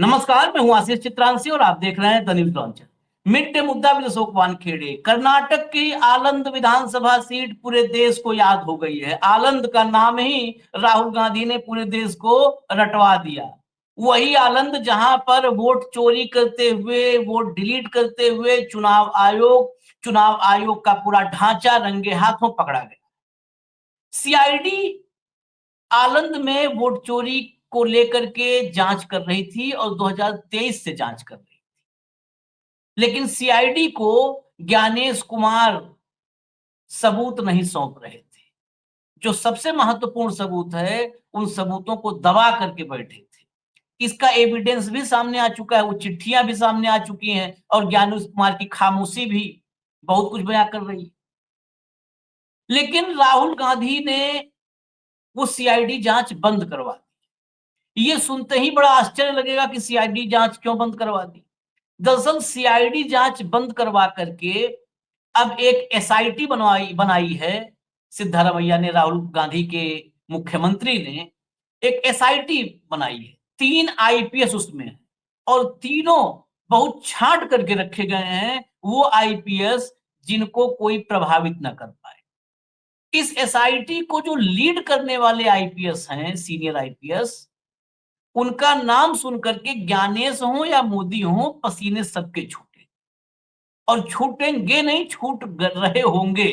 नमस्कार, मैं हूं आशीष चित्रांशी और आप देख रहे हैं the news launcher. Mid day मुद्दा विद अशोक वानखेड़े। कर्नाटक की आलंद विधानसभा सीट पूरे देश को याद हो गई है। आलंद का नाम ही राहुल गांधी ने पूरे देश को रटवा दिया। वही आलंद जहां पर वोट चोरी करते हुए, वोट डिलीट करते हुए चुनाव आयोग का पूरा ढांचा रंगे हाथों पकड़ा गया। सीआईडी आलंद में वोट चोरी को लेकर के जांच कर रही थी और 2023 से जांच कर रही थी, लेकिन सीआईडी को ज्ञानेश कुमार सबूत नहीं सौंप रहे थे। जो सबसे महत्वपूर्ण सबूत है, उन सबूतों को दबा करके बैठे थे। इसका एविडेंस भी सामने आ चुका है, वो चिट्ठियां भी सामने आ चुकी हैं और ज्ञानेश कुमार की खामोशी भी बहुत कुछ बयां कर रही है। लेकिन राहुल गांधी ने वो सीआईडी जांच बंद करवा दी। ये सुनते ही बड़ा आश्चर्य लगेगा कि सीआईडी जांच क्यों बंद करवा दी। दरअसल सीआईडी जांच बंद करवा करके अब एक एसआईटी बनाई है। सिद्धारमैया ने, राहुल गांधी के मुख्यमंत्री ने एक एसआईटी बनाई है। 3 आईपीएस उसमें है और तीनों बहुत छांट करके रखे गए हैं, वो आईपीएस जिनको कोई प्रभावित न कर पाए। इस एसआईटी को जो लीड करने वाले आईपीएस हैं, सीनियर आईपीएस, उनका नाम सुन करके ज्ञानेश हो या मोदी हो, पसीने सबके छूटे और छूटेंगे नहीं, छूट रहे होंगे।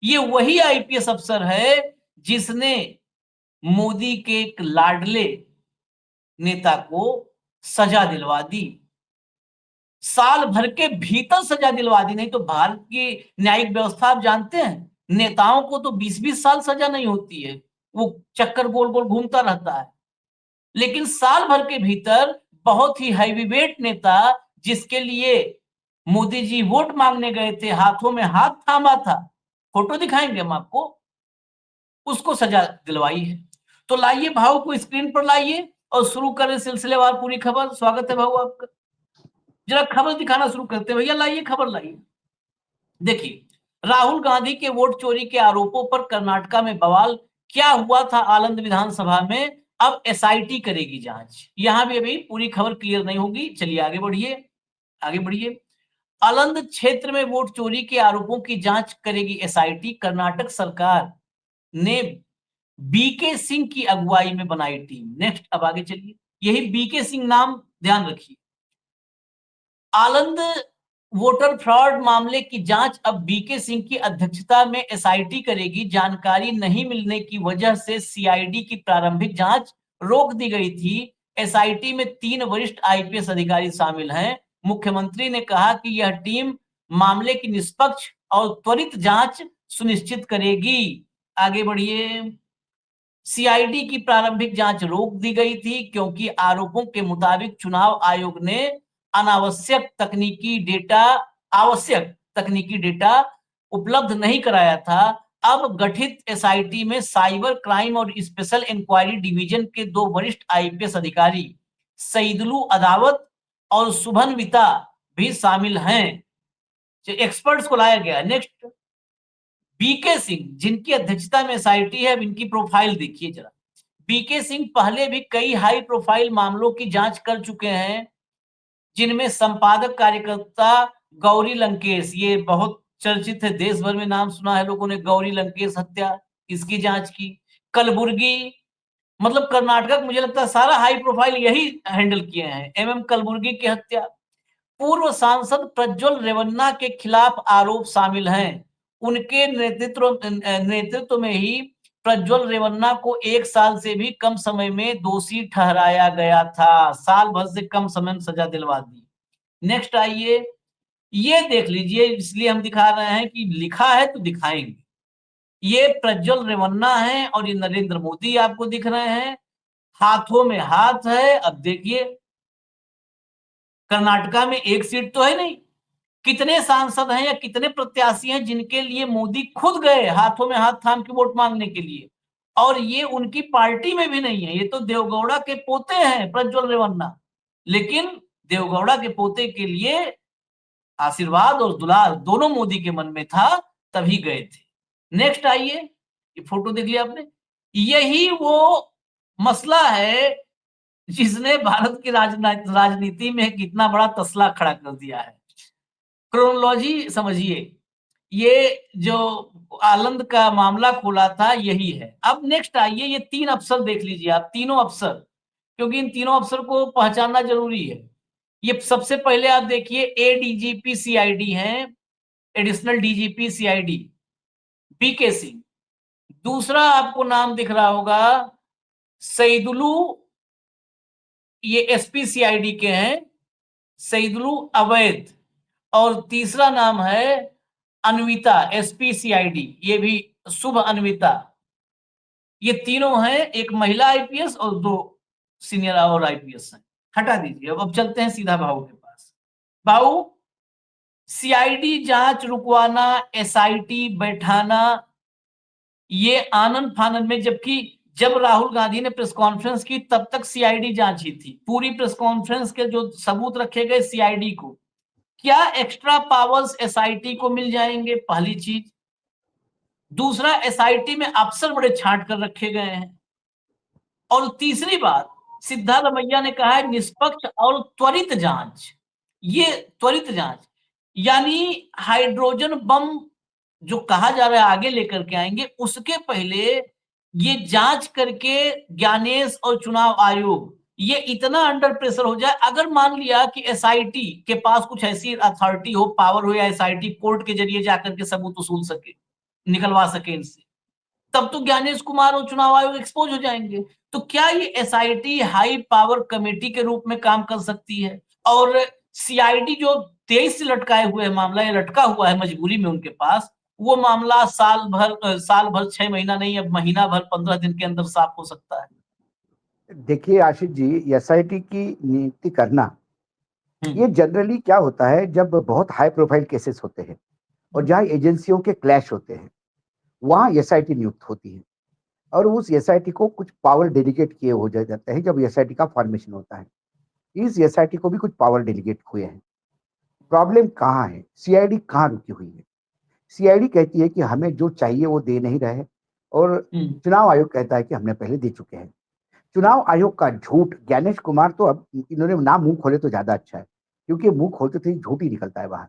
ये वही आईपीएस अफसर है जिसने मोदी के एक लाडले नेता को सजा दिलवा दी। साल भर के भीतर सजा दिलवा दी। नहीं तो भारत की न्यायिक व्यवस्था आप जानते हैं, नेताओं को तो 20-20 साल सजा नहीं होती है, वो चक्कर गोल गोल घूमता रहता है। लेकिन साल भर के भीतर बहुत ही हैवीवेट नेता, जिसके लिए मोदी जी वोट मांगने गए थे, हाथों में हाथ थामा था, फोटो दिखाएंगे हम आपको, उसको सजा दिलवाई है। तो लाइए भाव को स्क्रीन पर लाइए और शुरू करें सिलसिलेवार पूरी खबर। स्वागत है भाव आपका। जरा खबर दिखाना शुरू करते हैं भैया, लाइए खबर लाइए। देखिए, राहुल गांधी के वोट चोरी के आरोपों पर कर्नाटका में बवाल। क्या हुआ था आलंद विधानसभा में, अब एसआईटी करेगी जांच। यहां भी अभी पूरी खबर क्लियर नहीं होगी, चलिए आगे बढ़िए, आगे बढ़िए। आलंद क्षेत्र में वोट चोरी के आरोपों की जांच करेगी एसआईटी। कर्नाटक सरकार ने बीके सिंह की अगुवाई में बनाई टीम। नेक्स्ट, अब आगे चलिए। यही बीके सिंह नाम ध्यान रखिए। आलंद वोटर फ्रॉड मामले की जांच अब बीके सिंह की अध्यक्षता में एसआईटी करेगी। जानकारी नहीं मिलने की वजह से सीआईडी की प्रारंभिक जांच रोक दी गई थी। एसआईटी में 3 वरिष्ठ आईपीएस अधिकारी शामिल हैं। मुख्यमंत्री ने कहा कि यह टीम मामले की निष्पक्ष और त्वरित जांच सुनिश्चित करेगी। आगे बढ़िए। सीआईडी की प्रारंभिक जांच रोक दी गई थी क्योंकि आरोपों के मुताबिक चुनाव आयोग ने आवश्यक तकनीकी डेटा उपलब्ध नहीं कराया था। अब गठित एसआईटी में साइबर क्राइम और स्पेशल इंक्वायरी डिवीजन के 2 वरिष्ठ आईपीएस अधिकारी सईदुल अदावत और सुभनविता भी शामिल हैं। एक्सपर्ट्स को लाया गया। नेक्स्ट, बीके सिंह, जिनकी अध्यक्षता में एसआईटी है, अब इनकी प्रोफाइल देखिए जरा। बीके सिंह पहले भी कई हाई प्रोफाइल मामलों की जांच कर चुके हैं, जिनमें संपादक कार्यकर्ता गौरी लंकेश, ये बहुत चर्चित है, देश भर में नाम सुना है लोगों ने, गौरी लंकेश हत्या, इसकी जांच की। कलबुर्गी, मतलब कर्नाटक, मुझे लगता है सारा हाई प्रोफाइल यही हैंडल किए हैं। एमएम कलबुर्गी की हत्या। पूर्व सांसद प्रज्वल रेवन्ना के खिलाफ आरोप शामिल हैं। उनके नेतृत्व में ही प्रज्वल रेवन्ना को 1 साल से भी कम समय में दोषी ठहराया गया था। साल भर से कम समय में सजा दिलवा दी। नेक्स्ट आइए, ये देख लीजिए, इसलिए हम दिखा रहे हैं कि लिखा है तो दिखाएंगे। ये प्रज्वल रेवन्ना है और ये नरेंद्र मोदी आपको दिख रहे हैं, हाथों में हाथ है। अब देखिए, कर्नाटका में एक सीट तो है नहीं, कितने सांसद हैं या कितने प्रत्याशी हैं जिनके लिए मोदी खुद गए हाथों में हाथ थाम के वोट मांगने के लिए, और ये उनकी पार्टी में भी नहीं है। ये तो देवगौड़ा के पोते हैं प्रज्वल रेवन्ना, लेकिन देवगौड़ा के पोते के लिए आशीर्वाद और दुलार दोनों मोदी के मन में था, तभी गए थे। नेक्स्ट आइए, ये फोटो देख लिया आपने, यही वो मसला है जिसने भारत की राजनीति में कितना बड़ा तसला खड़ा कर दिया है। क्रोनोलॉजी समझिए, ये जो आनंद का मामला खुला था यही है। अब नेक्स्ट आइए, ये 3 अफसर देख लीजिए आप, तीनों अफसर, क्योंकि इन तीनों अफसर को पहचानना जरूरी है। ये सबसे पहले आप देखिए, एडीजीपी सीआईडी हैं, additional DGP CID B K Singh. दूसरा आपको नाम दिख रहा होगा सईदुलू, ये एसपी सीआईडी के हैं, सईदुलू अवैध। और तीसरा नाम है अन्विता, एसपी सीआईडी, ये भी शुभ अन्विता। ये तीनों हैं, एक महिला आईपीएस और 2 सीनियर और आईपीएस हैं। हटा दीजिए, अब चलते हैं सीधा भाऊ के पास। भाऊ, सीआईडी जांच रुकवाना, एसआईटी बैठाना, ये आनंद फानंद में, जबकि जब राहुल गांधी ने प्रेस कॉन्फ्रेंस की तब तक सीआईडी जांच ही थी। पूरी प्रेस कॉन्फ्रेंस के जो सबूत रखे गए सीआईडी को, क्या एक्स्ट्रा पावर्स एसआईटी को मिल जाएंगे? पहली चीज। दूसरा, एसआईटी में अफसर बड़े छांट कर रखे गए हैं। और तीसरी बात, सिद्धार्थ रमैया ने कहा है निष्पक्ष और त्वरित जांच। ये त्वरित जांच यानी हाइड्रोजन बम जो कहा जा रहा है आगे लेकर के आएंगे, उसके पहले ये जांच करके ज्ञानेश और चुनाव आयोग ये इतना अंडर प्रेशर हो जाए, अगर मान लिया कि एसआईटी के पास कुछ ऐसी अथॉरिटी हो, पावर हो, या एसआईटी कोर्ट के जरिए जाकर के सबूत वसूल सके, निकलवा सके इनसे, तब तो ज्ञानेश कुमार और चुनाव आयोग एक्सपोज हो जाएंगे। तो क्या ये एसआईटी हाई पावर कमेटी के रूप में काम कर सकती है? और सीआईडी जो 23 से लटकाए हुए है मामला, ये लटका हुआ है मजबूरी में उनके पास, वो मामला साल भर 6 महीना नहीं, अब महीना भर 15 दिन के अंदर साफ हो सकता है। देखिए आशीष जी, एसआईटी की नियुक्ति करना, ये जनरली क्या होता है जब बहुत हाई प्रोफाइल केसेस होते हैं और जहां एजेंसियों के क्लैश होते हैं, वहां एसआईटी नियुक्त होती है और उस एसआईटी को कुछ पावर डेलीगेट किए हो जाते हैं जब एसआईटी का फॉर्मेशन होता है। इस एसआईटी को भी कुछ पावर डेलीगेट हुए हैं। प्रॉब्लम कहाँ है? सीआईडी कहाँ रुकी हुई है? सीआईडी कहती है कि हमें जो चाहिए वो दे नहीं रहे और चुनाव आयोग कहता है कि हमने पहले दे चुके हैं। चुनाव आयोग का झूठ, ज्ञानेश कुमार तो अब इन्होंने ना मुंह खोले तो ज्यादा अच्छा है, क्योंकि मुंह खोलते थे झूठ ही निकलता है बाहर।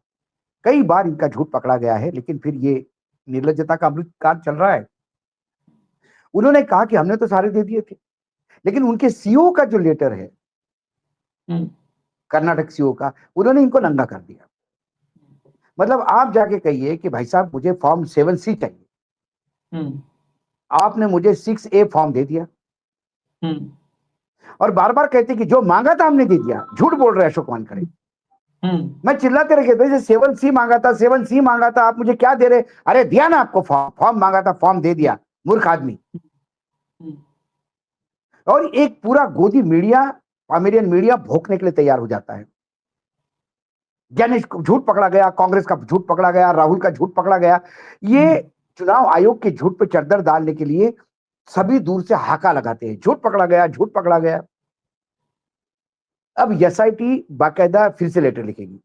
कई बार इनका झूठ पकड़ा गया है, लेकिन फिर ये निर्लज्जता का अमृत काल चल रहा है। उन्होंने कहा कि हमने तो सारे दे दिए थे, लेकिन उनके सीओ का जो लेटर है, कर्नाटक सीओ का, उन्होंने इनको नंगा कर दिया। मतलब आप जाके कहिए कि भाई साहब मुझे फॉर्म 7C चाहिए, आपने मुझे 6A फॉर्म दे दिया और बार बार कहते कि जो मांगा था हमने दे दिया। झूठ बोल रहे अशोक वानखड़े। मैं चिल्लाते रह गया, 7C मांगा था, 7C मांगा था, आप मुझे क्या दे रहे? अरे दिया ना आपको फॉर्म, फॉर्म मांगा था, फॉर्म दे दिया, मूर्ख आदमी। और एक पूरा गोदी मीडिया, अमेरिकन मीडिया भोंकने के लिए तैयार हो जाता है। ज्ञानेश को झूठ पकड़ा गया, कांग्रेस का झूठ पकड़ा गया, राहुल का झूठ पकड़ा गया। ये चुनाव आयोग के झूठ पे चद्दर डालने के लिए सभी दूर से हाका लगाते हैं, झूठ पकड़ा गया, झूठ पकड़ा गया। अब एसआईटी बाकायदा फिर से लेटर लिखेगी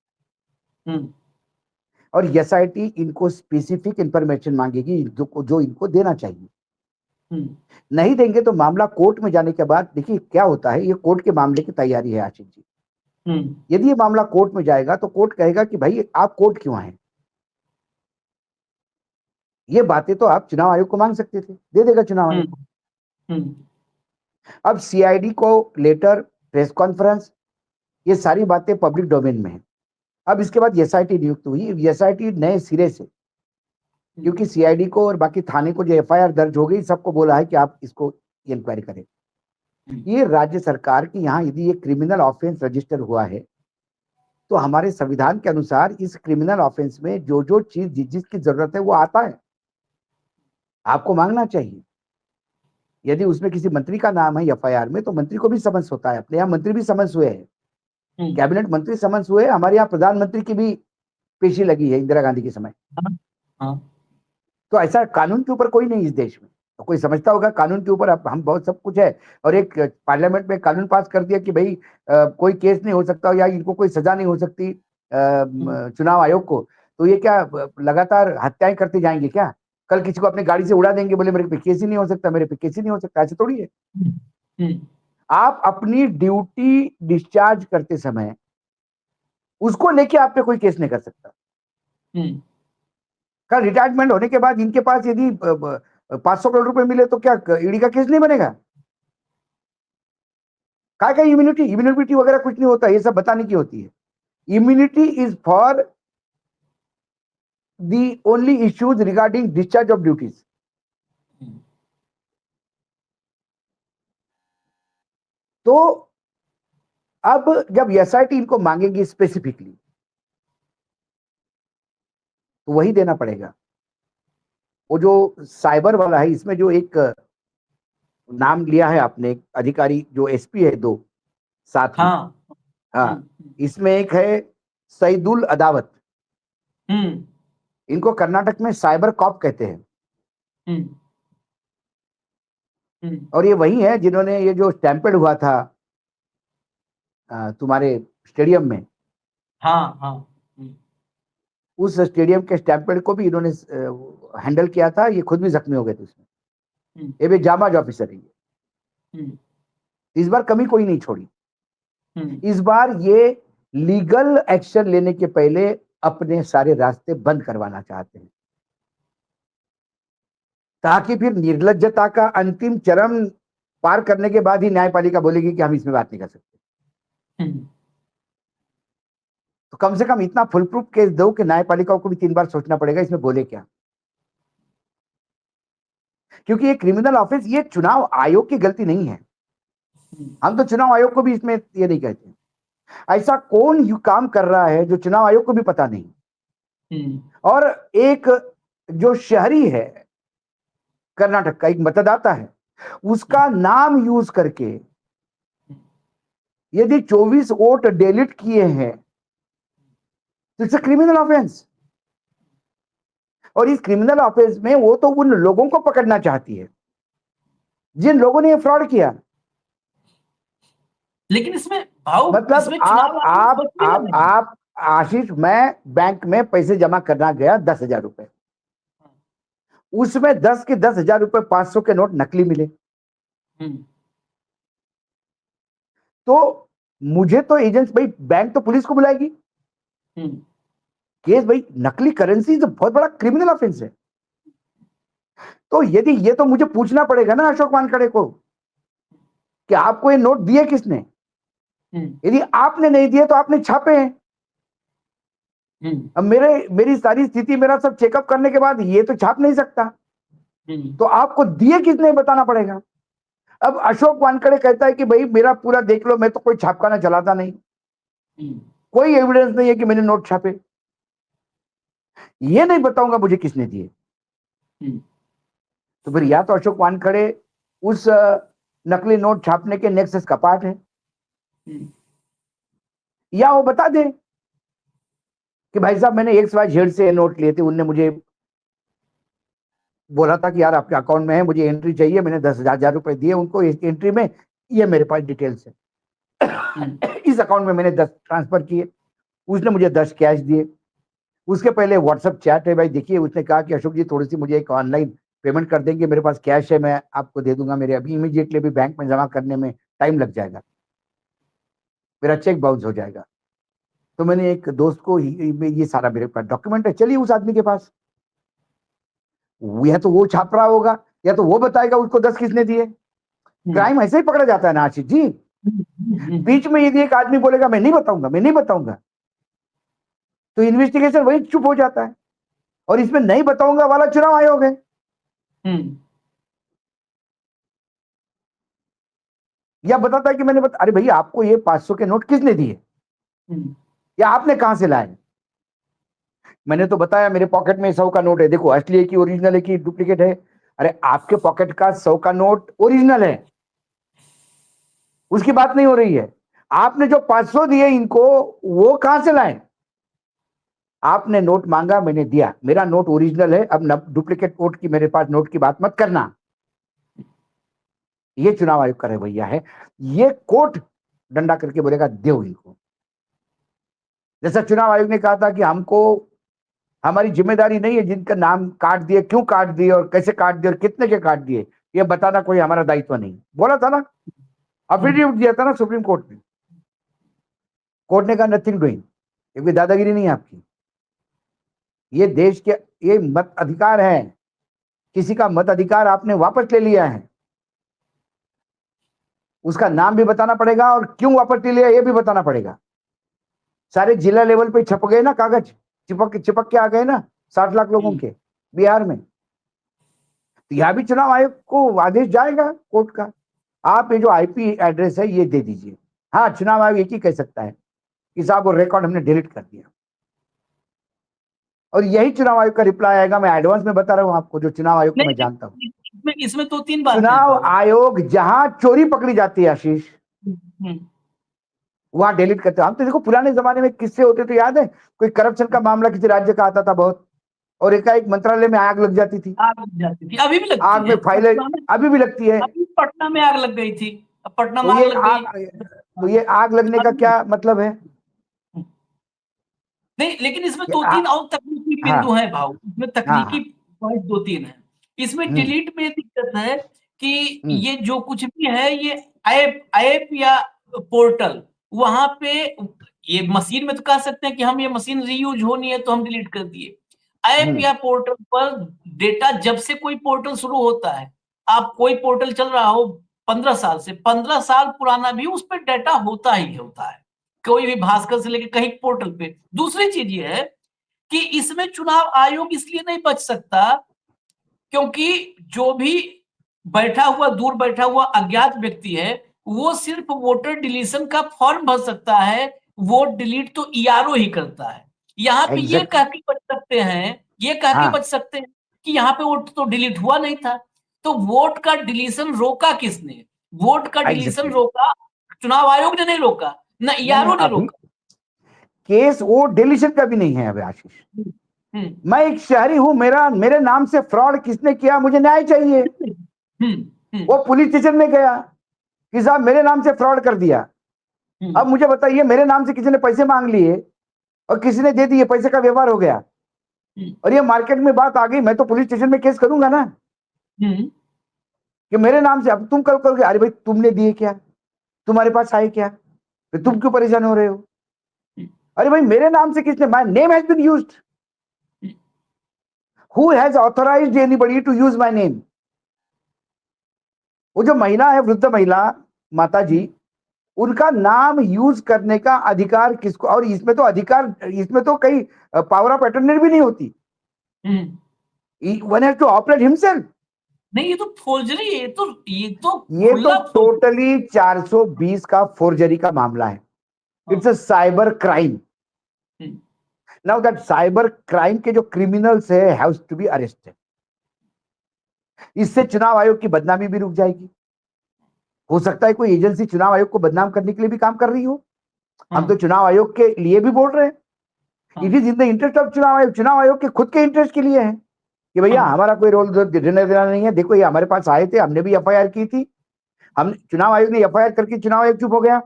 और एसआईटी इनको स्पेसिफिक इंफॉर्मेशन मांगेगी जो इनको देना चाहिए। नहीं देंगे तो मामला कोर्ट में जाने के बाद, देखिए क्या होता है, ये कोर्ट के मामले की तैयारी है आशीष जी। यदि ये मामला कोर्ट में जाएगा तो कोर्ट कहेगा कि भाई आप कोर्ट क्यों आए? ये बातें तो आप चुनाव आयोग को मांग सकते थे, दे देगा चुनाव आयोग। अब सीआईडी को लेटर, प्रेस कॉन्फ्रेंस, ये सारी बातें पब्लिक डोमेन में है। अब इसके बाद एसआईटी नियुक्त हुई, एसआईटी नए सिरे से, क्योंकि सीआईडी को और बाकी थाने को जो एफआईआर दर्ज हो गई, सबको बोला है कि आप इसको इंक्वायरी करें। ये राज्य सरकार की, यहाँ यदि ये क्रिमिनल ऑफेंस रजिस्टर हुआ है तो हमारे संविधान के अनुसार इस क्रिमिनल ऑफेंस में जो जो चीज जिसकी जरूरत है वो आता है, आपको मांगना चाहिए। यदि उसमें किसी मंत्री का नाम है एफआईआर में तो मंत्री को भी समन्स होता है। अपने यहाँ मंत्री भी समन्स हुए हैं, कैबिनेट मंत्री समन्स हुए। हमारे यहाँ प्रधानमंत्री की भी पेशी लगी है इंदिरा गांधी के समय। तो ऐसा कानून के ऊपर कोई नहीं इस देश में। तो कोई समझता होगा कानून के ऊपर हम बहुत सब कुछ है, और एक पार्लियामेंट में कानून पास कर दिया कि भाई कोई केस नहीं हो सकता या इनको कोई सजा नहीं हो सकती चुनाव आयोग को, तो ये क्या लगातार हत्याएं करते जाएंगे क्या? कल किसी को अपनी गाड़ी से उड़ा देंगे, बोले मेरे पे केस ही नहीं हो सकता, मेरे पे केस ही नहीं हो सकता, ऐसे थोड़ी है। आप अपनी ड्यूटी डिस्चार्ज करते समय उसको लेके आप पे कोई केस नहीं कर सकता। कल रिटायरमेंट होने के बाद इनके पास यदि 500 करोड़ रुपए मिले तो क्या ईडी का केस नहीं बनेगा? काय का इम्यूनिटी वगैरह कुछ नहीं होता, ये सब बताने की होती है। Immunity is for the only issues regarding discharge of duties. तो अब जब एसआईटी इनको मांगेगी स्पेसिफिकली तो वही देना पड़ेगा। वो जो साइबर वाला है, इसमें जो एक नाम लिया है आपने, एक अधिकारी जो एसपी है, 2 साथ में। हाँ। हाँ, इसमें एक है सईदुल अदावत। इनको कर्नाटक में साइबर कॉप कहते हैं। और ये वही है जिन्होंने ये जो स्टैम्पेड हुआ था तुम्हारे स्टेडियम में, हाँ हाँ। उस स्टेडियम के स्टैम्पेड को भी इन्होंने हैंडल किया था। ये खुद भी जख्मी हो गए थे उसमें। ये भी जाबाज ऑफिसर है ये। इस बार कमी कोई नहीं छोड़ी। इस बार ये लीगल एक्शन लेने के पहले अपने सारे रास्ते बंद करवाना चाहते हैं, ताकि फिर निर्लज्जता का अंतिम चरम पार करने के बाद ही न्यायपालिका बोलेगी कि हम इसमें बात नहीं कर सकते। तो कम से कम इतना फुल प्रूफ केस दो कि न्यायपालिका को भी 3 बार सोचना पड़ेगा इसमें बोले क्या। क्योंकि ये क्रिमिनल ऑफेंस, ये चुनाव आयोग की गलती नहीं है। हम तो चुनाव आयोग को भी इसमें ये नहीं कहते। ऐसा कौन यू काम कर रहा है जो चुनाव आयोग को भी पता नहीं। और एक जो शहरी है कर्नाटक का, एक मतदाता है, उसका नाम यूज करके यदि 24 वोट डिलीट किए हैं तो इट्स क्रिमिनल ऑफेंस। और इस क्रिमिनल ऑफेंस में वो तो उन लोगों को पकड़ना चाहती है जिन लोगों ने ये फ्रॉड किया। लेकिन इसमें भाव, मतलब इसमें चुनाव आयोग कुछ भी नहीं है। आप आशीष, मैं बैंक में पैसे जमा करना गया 10,000 रुपए, उसमें 10 के 10,000 रुपए 500 के नोट नकली मिले। तो मुझे तो एजेंट्स, भाई बैंक तो पुलिस को बुलाएगी। केस भाई, नकली करेंसी तो बहुत बड़ा क्रिमिनल ऑफेंस है। तो यदि ये तो मुझे पूछना पड़ेगा ना अशोक वानखड़े को कि आपको ये नोट दिए किसने। यदि आपने नहीं दिए तो आपने छापे हैं। अब मेरी सारी स्थिति, मेरा सब चेकअप करने के बाद ये तो छाप नहीं सकता, तो आपको दिए किसने बताना पड़ेगा। अब अशोक वानखड़े कहता है कि भाई मेरा पूरा देख लो, मैं तो कोई छापखाना चलाता नहीं, कोई एविडेंस नहीं है कि मैंने नोट छापे। ये नहीं बताऊंगा मुझे किसने दिए। तो फिर या तो अशोक वानखड़े उस नकली नोट छापने के नेक्सस का पार्ट है, या वो बता दे कि भाई साहब मैंने XYZ से नोट लिए थे, उनने मुझे बोला था कि यार आपके अकाउंट में है, मुझे एंट्री चाहिए, मैंने 10,000 रुपए दिए उनको, इस एंट्री में ये मेरे पास डिटेल्स है। इस अकाउंट में मैंने 10 ट्रांसफर किए, उसने मुझे 10 कैश दिए। उसके पहले व्हाट्सएप चैट है भाई, देखिए उसने कहा कि अशोक जी थोड़ी सी मुझे एक ऑनलाइन पेमेंट कर देंगे, मेरे पास कैश है, मैं आपको दे दूंगा, मेरे अभी इमीडिएटली भी बैंक में जमा करने में टाइम लग जाएगा, मेरा चेक बाउंस हो जाएगा। तो मैंने एक दोस्त को ये सारा मेरे पास डॉक्यूमेंट है, चलिए उस आदमी के पास, या तो वो छाप रहा होगा या तो वो बताएगा उसको 10 किसने दिए। क्राइम ऐसे ही पकड़ा जाता है ना आशीष जी। बीच में यदि एक आदमी बोलेगा मैं नहीं बताऊंगा, मैं नहीं बताऊंगा, तो इन्वेस्टिगेशन वही चुप हो जाता है। और इसमें नहीं बताऊंगा वाला चुनाव आयोग है। या बताता है कि मैंने अरे भैया आपको ये 500 के नोट किसने दिए, या आपने कहां से लाए। मैंने तो बताया मेरे पॉकेट में 100 का नोट है, देखो असली है कि ओरिजिनल है कि डुप्लीकेट है। अरे आपके पॉकेट का 100 का नोट ओरिजिनल है, उसकी बात नहीं हो रही है। आपने जो 500 दिए इनको, वो कहां से लाए। आपने नोट मांगा, मैंने दिया, मेरा नोट ओरिजिनल है, अब डुप्लीकेट नोट की मेरे पास नोट की बात मत करना। ये चुनाव आयोग का रवैया है। ये कोर्ट डंडा करके बोलेगा दो इनको। जैसा चुनाव आयोग ने कहा था कि हमको, हमारी जिम्मेदारी नहीं है जिनका नाम काट दिए, क्यों काट दिए और कैसे काट दिए और कितने के काट दिए, ये बताना कोई हमारा दायित्व नहीं, बोला था ना। अफिडेविट दिया था ना सुप्रीम कोर्ट ने, कोर्ट ने कहा नथिंग डूइंग, ये कोई दादागिरी नहीं है आपकी, ये देश के, ये मत अधिकार है, किसी का मत अधिकार आपने वापस ले लिया है, उसका नाम भी बताना पड़ेगा और क्यों वापस ले लिया ये भी बताना पड़ेगा। सारे जिला लेवल पे छप गए ना कागज, चिपक चिपक के आ गए ना 60 लाख लोगों के बिहार में। तो यहां भी चुनाव आयोग को आदेश जाएगा कोर्ट का, आप ये जो आईपी एड्रेस है ये दे दीजिए। हाँ, चुनाव आयोग एक ही कह सकता है कि साहब वो रिकॉर्ड हमने डिलीट कर दिया, और यही चुनाव आयोग का रिप्लाई आएगा। मैं एडवांस में बता रहा हूं आपको, जो चुनाव आयोग को मैं जानता हूं। इसमें तो 3 बातें हैं चुनाव भाऊ। आयोग जहां चोरी पकड़ी जाती है आशीष, हम्म, वहां डिलीट करते हैं। हम तो देखो पुराने जमाने में किस्से होते तो याद है, कोई करप्शन का मामला किसी राज्य का आता था बहुत, और एकाएक मंत्रालय में आग लग जाती थी। आग लग जाती थी, अभी भी लगती आग में है फाइलें पटना में। अभी भी लगती है। अभी पटना में आग लग गई थी, अब पटना तो में आग ये लग आग, गई। तो ये आग लगने का अभी क्या मतलब है? नहीं, लेकिन इसमें कि 2-3 और तकनीकी हाँ बिंदु हैं भाव, इसमें हाँ तकनीकी हाँ। पॉइंट 2-3 है। इसमें हम्म डिलीट में दिक्कत है कि हम्म ये जो कुछ भी है, ये ऐप या पोर्टल, वहां पे ये मशीन में तो कह सकते हैं कि हम ये मशीन रीयूज होनी है तो हम डिलीट कर दिए। ऐप हम्म या पोर्टल पर डेटा, जब से कोई पोर्टल शुरू होता है, आप कोई पोर्टल चल रहा हो 15 साल से, 15 साल पुराना भी उस पर डाटा होता ही होता है, कोई भी भास्कर से लेकर कहीं पोर्टल पे। दूसरी चीज ये है कि इसमें चुनाव आयोग इसलिए नहीं बच सकता क्योंकि जो भी बैठा हुआ, दूर बैठा हुआ अज्ञात व्यक्ति है, वो सिर्फ वोटर डिलीशन का फॉर्म भर सकता है, वोट डिलीट तो ईआरओ ही करता है। यहाँ पे ये एग्जैक्टली। कह के बच सकते हैं, ये कह के हाँ बच सकते हैं कि यहाँ पे वोट तो डिलीट हुआ नहीं था। तो वोट का डिलीशन रोका किसने? वोट का डिलीशन एग्जैक्टली। रोका चुनाव आयोग ने नहीं रोका, ना नहीं नहीं, ईआरओ ने अभी रोका। केस वो डिलीशन का भी नहीं है अभी आशीष। हम्म, हम्म, मैं एक शहरी हूं, मेरा मेरे नाम से फ्रॉड किसने किया, मुझे न्याय चाहिए। हम्म, हम्म, वो पुलिस स्टेशन में गया कि साहब मेरे नाम से फ्रॉड कर दिया, अब हम्म, मुझे बताइए मेरे नाम से किसी ने पैसे मांग लिए और किसी ने दे दिए, पैसे का व्यवहार हो गया हम्म, और ये मार्केट में बात आ गई, मैं तो पुलिस स्टेशन में केस करूंगा ना हम्म, कि मेरे नाम से। अब तुम कल करोगे, अरे भाई तुमने दिए क्या, तुम्हारे पास आए क्या, फिर तुम क्यों परेशान हो रहे हो? अरे भाई मेरे नाम से किसने, my name has been used, who has authorised anybody to use my name? वो जो महिला है, वृद्ध महिला माता जी, उनका नाम यूज करने का अधिकार किसको? और इसमें तो अधिकार, इसमें तो कई पावर ऑफ अटर्नी भी नहीं होती, hmm. One has to operate himself. नहीं, ये तो फोर्जरी है, ये तो ये तो खुला टोटली 420 का फोर्जरी का मामला है। It's a cyber crime. Now that cyber crime के जो क्रिमिनल्स है हैव्स टू बी अरेस्टेड। इससे चुनाव आयोग की बदनामी भी रुक जाएगी। हो सकता है कोई एजेंसी चुनाव आयोग को बदनाम करने के लिए भी काम कर रही हो, हम तो चुनाव आयोग के लिए भी बोल रहे हैं। It is in the interest of चुनाव आयोग, चुनाव आयोग के खुद के इंटरेस्ट के लिए है कि भैया हमारा कोई रोल देना देना नहीं है। देखो ये हमारे पास आए थे, हमने भी एफआईआर की थी, हम चुनाव आयोग ने एफआईआर करके चुनाव आयोग चुप हो गया।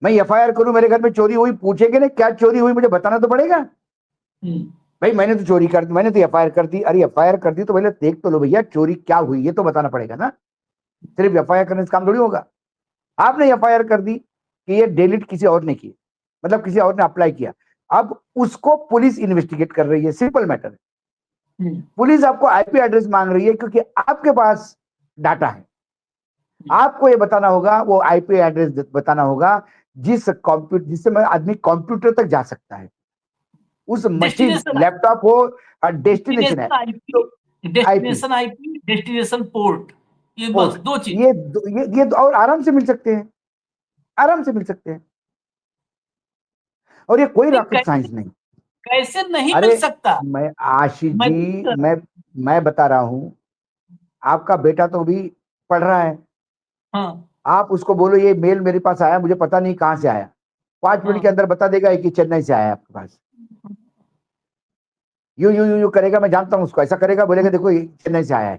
मैं एफआईआर करूं, मेरे घर में चोरी हुई, पूछेंगे ना क्या चोरी हुई, मुझे बताना तो पड़ेगा। भाई मैंने तो चोरी कर दी, मैंने तो एफआईआर कर दी। अरे एफआईआर कर दी तो पहले देख तो लो भैया चोरी क्या हुई, ये तो बताना पड़ेगा ना। सिर्फ एफआईआर करने से काम थोड़ी होगा। आपने एफआईआर कर दी कि ये डिलीट किसी और ने की, मतलब किसी और ने अप्लाई किया, अब उसको पुलिस इन्वेस्टिगेट कर रही है, सिंपल मैटर है। पुलिस आपको आईपी एड्रेस मांग रही है क्योंकि आपके पास डाटा है, आपको ये बताना होगा, वो आईपी एड्रेस बताना होगा जिससे मैं आदमी कंप्यूटर तक जा सकता है, उस मशीन डेस्टिनेशन लैपटॉप हो, डेस्टिनेशन है डेस्टिनेशन आईपी, तो IP destination IP, destination port, ये बस पोर्ट, 2 चीज। ये और आराम से मिल सकते हैं, आराम से मिल सकते हैं, और ये कोई नहीं, रॉकेट साइंस नहीं। कैसे नहीं अरे मिल सकता? मैं आशीष मैं जी, मैं बता रहा हूं, आपका बेटा तो भी पढ़ रहा है, हाँ, आप उसको बोलो ये मेल मेरे पास आया, मुझे पता नहीं कहां से आया, 5 मिनट के हाँ, अंदर बता देगा कि चेन्नई से आया आपके पास। यू करेगा, मैं जानता हूं उसको, ऐसा करेगा, बोलेगा देखो ये चेन्नई से आया है।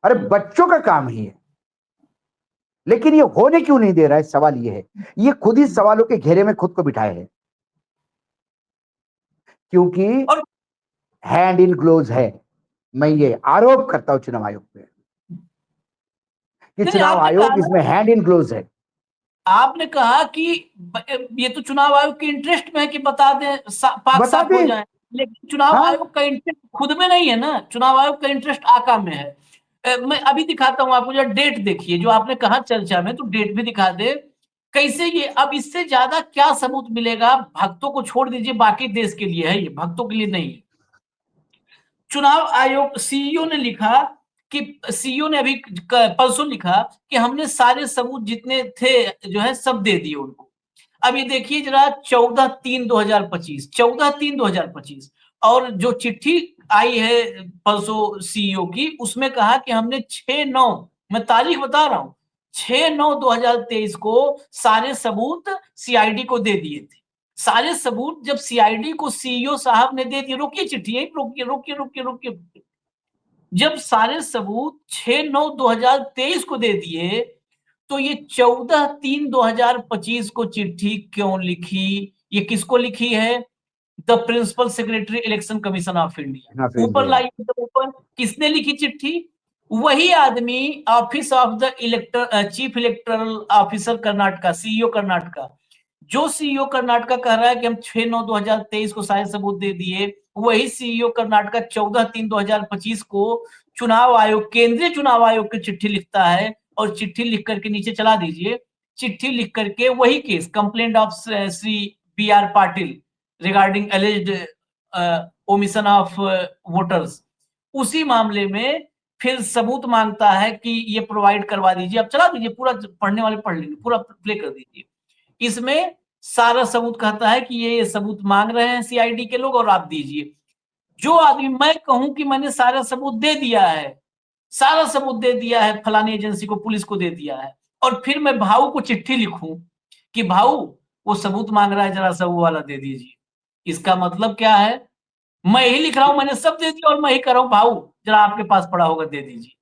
अरे बच्चों का काम ही है, लेकिन ये होने क्यों नहीं दे रहा है, सवाल ये है। ये खुद ही सवालों के घेरे में खुद को बिठाए है, क्योंकि और हैंड इन ग्लोव्स है। मैं ये आरोप करता हूं चुनाव आयोग पे कि नहीं, चुनाव आपने आयोग कहा इसमें हैंड इन ग्लोव्स है। आपने कहा कि ये तो चुनाव आयोग के इंटरेस्ट में है कि बता दें, पाक बता साफ हो दें। जाए, लेकिन चुनाव हाँ, आयोग का इंटरेस्ट खुद में नहीं है ना, चुनाव आयोग का इंटरेस्ट आका में है। मैं अभी दिखाता हूं आपको, जरा डेट देखिए, जो आपने कहा चर्चा में, तो डेट भी दिखा दे कैसे ये। अब इससे ज्यादा क्या सबूत मिलेगा? भक्तों को छोड़ दीजिए, बाकी देश के लिए है, ये भक्तों के लिए नहीं है। चुनाव आयोग सीईओ ने लिखा कि सीईओ ने अभी परसों लिखा कि हमने सारे सबूत जितने थे जो है सब दे दिए उनको। अब ये देखिए जरा 14/3/2025, 14/3/2025, और जो चिट्ठी आई है परसों सीईओ की, उसमें कहा कि हमने 6/9, मैं तारीख बता रहा हूं, 6/9/2023 को सारे सबूत सीआईडी को दे दिए थे। सारे सबूत जब सीआईडी को सीईओ साहब ने दे दिए, रोकिए चिट्ठी, यही रोकिए रोकिए रोकिए रोकिए, जब सारे सबूत 6/9/2023 को दे दिए, तो ये 14/3/2025 को चिट्ठी क्यों लिखी? ये किसको लिखी है? The principal secretary election commission of India. Of ऊपर इंडिया। लाइए तो, ऊपर किसने लिखी चिट्ठी? वही आदमी, office of the chief electoral officer Karnataka, CEO Karnataka. जो सीईओ कर्नाटका कह रहा है कि हम 6/9/2023 को सारे सबूत दे दिए, वही सीईओ कर्नाटका 14/3/2025 को चुनाव आयोग, केंद्रीय चुनाव आयोग की चिट्ठी लिखता है, और चिट्ठी लिख करके नीचे चला दीजिए, चिट्ठी लिख करके वही case, complaint of Shri B R Patil regarding alleged omission of voters, उसी मामले में फिर सबूत मांगता है कि ये प्रोवाइड करवा दीजिए। अब चला दीजिए, पूरा पढ़ने वाले पढ़ लेंगे, पूरा प्ले कर दीजिए। इसमें सारा सबूत कहता है कि ये सबूत मांग रहे हैं सीआईडी के लोग और आप दीजिए। जो आदमी मैं कहूं कि मैंने सारा सबूत दे दिया है, सारा सबूत दे दिया है, फलानी एजेंसी को, पुलिस को दे दिया है, और फिर मैं भाऊ को चिट्ठी लिखूं कि भाऊ वो सबूत मांग रहा है, जरा सा वो वाला दे दीजिए, इसका मतलब क्या है? मैं ही लिख रहा हूं, मैंने सब दे दिया, और मैं ही कर रहा हूं भाऊ जरा आपके पास पड़ा होगा दे दीजिए।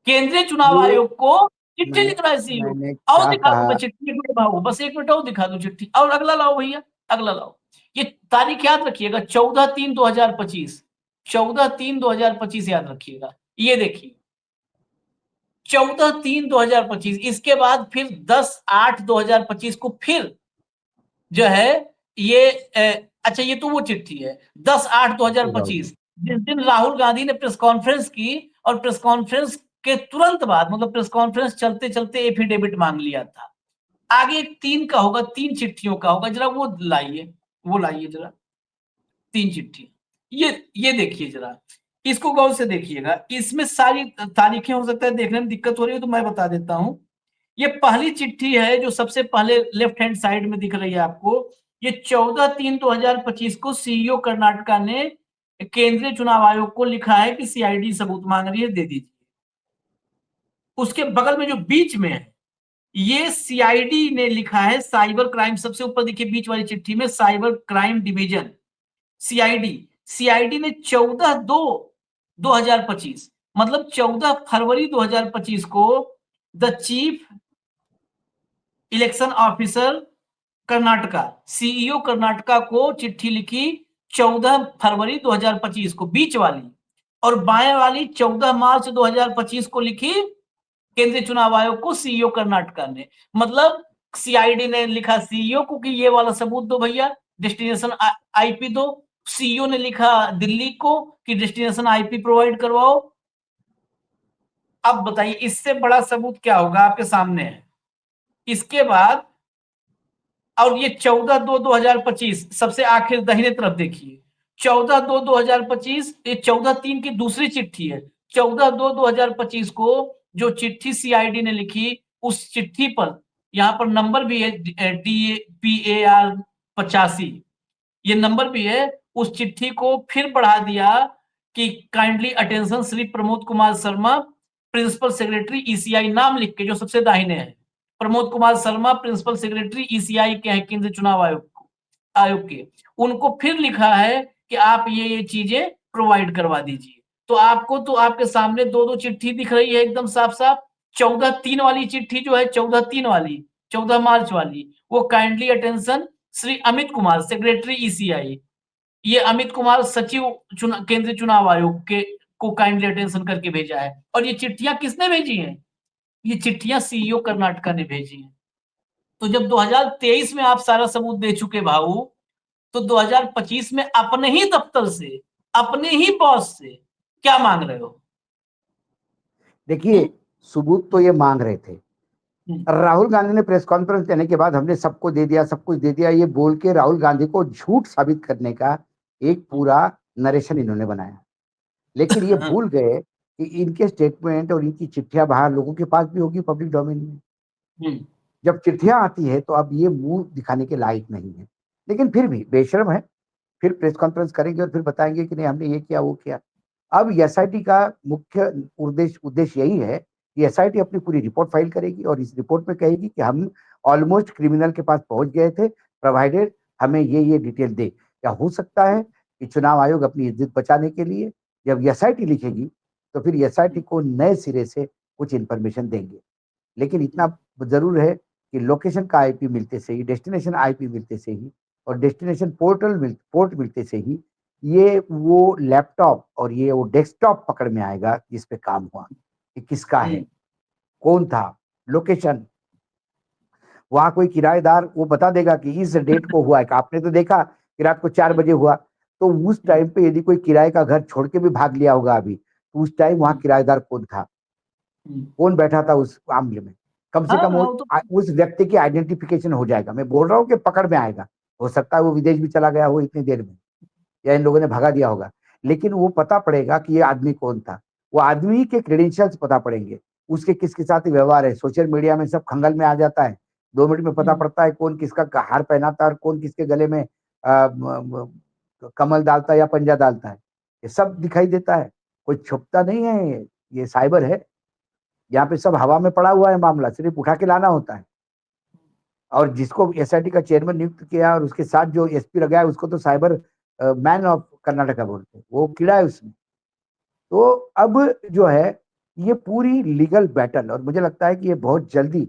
केंद्रीय चुनाव ये आयोग को चिट्ठी मैंने लिख रहा है सीईओ। मैंने और क्या दिखा दो मैं कहा? चिट्ठी, एक मिनट भाऊ, बस एक मिनट और दिखा दो चिट्ठी, और अगला लाओ भैया, अगला लाओ। ये तारीख याद रखिएगा, 14/3/2025, 14/3/2025 याद रखिएगा। ये देखिए 14/3/2025, इसके बाद फिर 10/8/2025 को फिर जो है ये अच्छा, ये तो वो चिट्ठी है 10/8/2025, जिस दिन राहुल गांधी ने प्रेस कॉन्फ्रेंस की, और प्रेस कॉन्फ्रेंस के तुरंत बाद, मतलब प्रेस कॉन्फ्रेंस चलते चलते एफिडेविट मांग लिया था। आगे 3 का होगा, 3 चिट्ठियों का होगा, जरा वो लाइए, वो लाइए जरा 3 चिट्ठी। ये देखिए जरा, इसको गौर से देखिएगा, इसमें सारी तारीखें, हो सकता है देखने में दिक्कत हो रही है तो मैं बता देता हूं। ये पहली चिट्ठी है जो सबसे पहले लेफ्ट हैंड साइड में दिख रही है आपको, ये 14/3/2025 को सीईओ कर्नाटका ने केंद्रीय चुनाव आयोग को लिखा है कि सीआईडी सबूत मांग रही है, दे दीजिए। उसके बगल में जो बीच में है, ये सीआईडी ने लिखा है, साइबर क्राइम, सबसे ऊपर देखिए बीच वाली चिट्ठी में cyber crime division, CID. CID ने 14/2/2025, मतलब 14 फरवरी 2025 को the chief election officer Karnataka, CEO Karnataka को चिट्ठी लिखी 14 फरवरी 2025 को, बीच वाली, और बाएं वाली 14 मार्च 2025 को लिखी केंद्रीय चुनाव आयोग को सीईओ कर्नाटका ने। मतलब सीआईडी ने लिखा सीईओ को कि ये वाला सबूत दो भैया, डेस्टिनेशन आईपी दो, सीईओ ने लिखा दिल्ली को कि डेस्टिनेशन आईपी प्रोवाइड करवाओ। अब बताइए इससे बड़ा सबूत क्या होगा? आपके सामने है। इसके बाद, और ये 14/2/2025, सबसे आखिर दाहिने तरफ देखिए, 14/2/2025, ये 14/3 की दूसरी चिट्ठी है। 14/2/2025 को जो चिट्ठी सीआईडी ने लिखी, उस चिट्ठी पर यहाँ पर नंबर भी है, DPAR 85, ये नंबर भी है। उस चिट्ठी को फिर बढ़ा दिया कि kindly attention Shri Pramod Kumar Sharma, principal secretary ECI, नाम लिख के, जो सबसे दाहिने है, Pramod Kumar Sharma principal secretary ECI के हैं, केंद्रीय चुनाव आयोग के, उनको फिर लिखा है कि आप ये चीजें प्रोवाइड करवा दीजिए। तो आपको, तो आपके सामने 2-2 चिट्ठी दिख रही है एकदम साफ साफ। 14/3 वाली चिट्ठी जो है, 14/3 वाली, 14 मार्च वाली, वो kindly attention Shri Amit Kumar, secretary ECI, ये अमित कुमार सचिव केंद्रीय चुनाव आयोग के को काइंडली अटेंशन करके भेजा है। और ये चिट्ठियां किसने भेजी हैं? ये चिट्ठियां सीईओ कर्नाटका ने भेजी हैं। तो जब 2023 में आप सारा सबूत दे चुके भाऊ, तो 2025 में अपने ही दफ्तर से, अपने ही बॉस से क्या मांग रहे हो? देखिए, सबूत तो ये मांग रहे थे। हम्म, राहुल गांधी ने प्रेस कॉन्फ्रेंस देने के बाद हमने सबको दे दिया, सब कुछ दे दिया, ये बोल के राहुल गांधी को झूठ साबित करने का एक पूरा नरेशन इन्होंने बनाया। लेकिन ये भूल गए कि इनके स्टेटमेंट और इनकी चिट्ठियां बाहर लोगों के पास भी होगी, पब्लिक डोमेन में। हम्म, जब चिट्ठियां आती है तो अब ये मुंह दिखाने के लायक नहीं है, लेकिन फिर भी बेशर्म है। फिर प्रेस कॉन्फ्रेंस करेंगे और फिर बताएंगे कि नहीं हमने ये किया वो किया। अब एसआईटी का मुख्य उद्देश्य यही है कि एसआईटी अपनी पूरी रिपोर्ट फाइल करेगी और इस रिपोर्ट में कहेगी कि हम ऑलमोस्ट क्रिमिनल के पास पहुंच गए थे, प्रोवाइडेड हमें ये डिटेल दे। या हो सकता है कि चुनाव आयोग अपनी इज्जत बचाने के लिए जब एसआईटी लिखेगी तो फिर एसआईटी को नए सिरे से कुछ इंफॉर्मेशन देंगे। लेकिन इतना जरूर है कि लोकेशन का आईपी मिलते से ही, डेस्टिनेशन आईपी मिलते से ही और डेस्टिनेशन पोर्ट मिलते से ही ये वो लैपटॉप और ये वो डेस्कटॉप पकड़ में आएगा जिस पे काम हुआ, कि किसका है, कौन था, लोकेशन। वहां कोई किराएदार वो बता देगा कि इस डेट को हुआ है। आपने तो देखा कि रात को 4 बजे हुआ, तो उस टाइम पे यदि कोई किराए का घर छोड़ के भी भाग लिया होगा अभी, तो उस टाइम वहां किराएदार कौन था, कौन बैठा था उस मामले में, कम से हाँ कम हाँ, वो तो उस व्यक्ति की आइडेंटिफिकेशन हो जाएगा। मैं बोल रहा हूँ कि पकड़ में आएगा। हो सकता है वो विदेश भी चला गया हो इतनी देर में, या इन लोगों ने भगा दिया होगा, लेकिन वो पता पड़ेगा कि ये आदमी कौन था। वो आदमी के क्रेडेंशियल्स पता पड़ेंगे, उसके किसके साथ व्यवहार है। सोशल मीडिया में सब खंगल में आ जाता है, 2 मिनट में पता पड़ता है कौन किसका हार पहनाता है और कौन किसके गले में कमल डालता है या पंजा डालता है। ये सब दिखाई देता है, कोई छुपता नहीं है। ये साइबर है, यहाँ पे सब हवा में पड़ा हुआ है मामला, सिर्फ उठा के लाना होता है। और जिसको एसआईटी का चेयरमैन नियुक्त किया और उसके साथ जो एसपी लगाया उसको तो साइबर मैन ऑफ कर्नाटका बोलते हैं, वो कीड़ा है उसमें। तो अब जो है ये पूरी लीगल बैटल, और मुझे लगता है कि ये बहुत जल्दी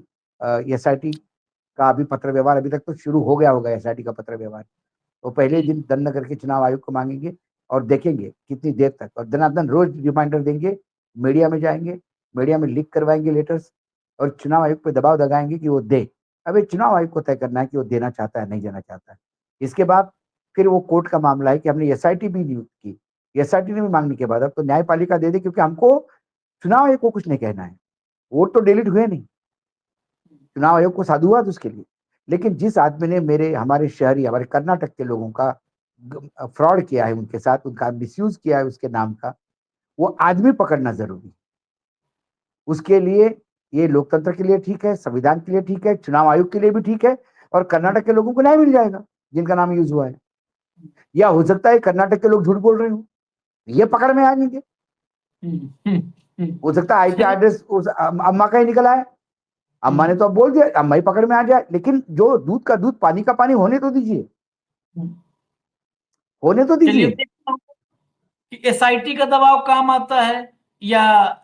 एसआईटी का अभी पत्र व्यवहार, अभी तक तो शुरू हो गया होगा एसआईटी का पत्र व्यवहार, तो पहले दिन दंड करके चुनाव आयोग को मांगेंगे और देखेंगे कितनी देर तक, और दनादन रोज रिमाइंडर देंगे, मीडिया में जाएंगे, मीडिया में लीक करवाएंगे लेटर्स, और चुनाव आयोग पे दबाव लगाएंगे कि वो दे। अब ये चुनाव आयोग को तय करना है कि वो देना चाहता है नहीं देना चाहता है। इसके बाद फिर वो कोर्ट का मामला है कि हमने एसआईटी भी नियुक्त की, एसआईटी ने भी मांगने के बाद अब तो न्यायपालिका दे दे, क्योंकि हमको चुनाव आयोग को कुछ नहीं कहना है। वोट तो डिलीट हुए नहीं, चुनाव आयोग को साधुवाद उसके लिए। लेकिन जिस आदमी ने हमारे शहरी, हमारे कर्नाटक के लोगों का फ्रॉड किया है, उनके साथ उनका मिसयूज किया है उसके नाम का, वो आदमी पकड़ना जरूरी है। उसके लिए ये लोकतंत्र के लिए ठीक है, संविधान के लिए ठीक है, चुनाव आयोग के लिए भी ठीक है, और कर्नाटक के लोगों को न्याय मिल जाएगा जिनका नाम यूज हुआ है। या हो सकता है कर्नाटक के लोग झूठ बोल रहे हो, ये पकड़ में आ जाएंगे। हो सकता है आईपी एड्रेस उस अम्मा का ही निकला है, अम्मा ने तो अब बोल दिया, अम्मा ही पकड़ में आ जाए। लेकिन जो दूध का दूध पानी का पानी होने तो दीजिए, होने तो चलिए दीजिए। कि एसआईटी का दबाव काम आता है, या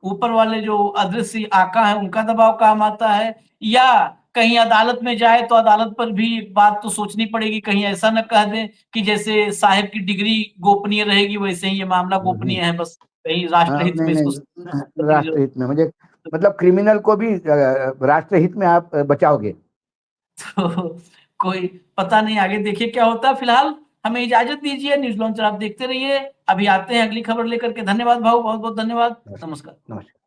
ऊपर वाले जो अदृश्य आका है उनका दबाव काम आता है, या कहीं अदालत में जाए तो अदालत पर भी एक बात तो सोचनी पड़ेगी, कहीं ऐसा न कह दें कि जैसे साहब की डिग्री गोपनीय रहेगी वैसे ही ये मामला गोपनीय है, बस कहीं राष्ट्रहित नहीं में इसको नहीं, राष्ट्रहित में मुझे मतलब क्रिमिनल को भी राष्ट्रहित में आप बचाओगे। तो कोई पता नहीं आगे देखिए क्या होता है। फिलहाल हमें इजाजत दीजिए, न्यूज लॉन्चर आप देखते रहिए। अभी आते हैं अगली खबर लेकर के। धन्यवाद भाऊ, बहुत बहुत धन्यवाद, नमस्कार। नमस्कार। नमस्कार।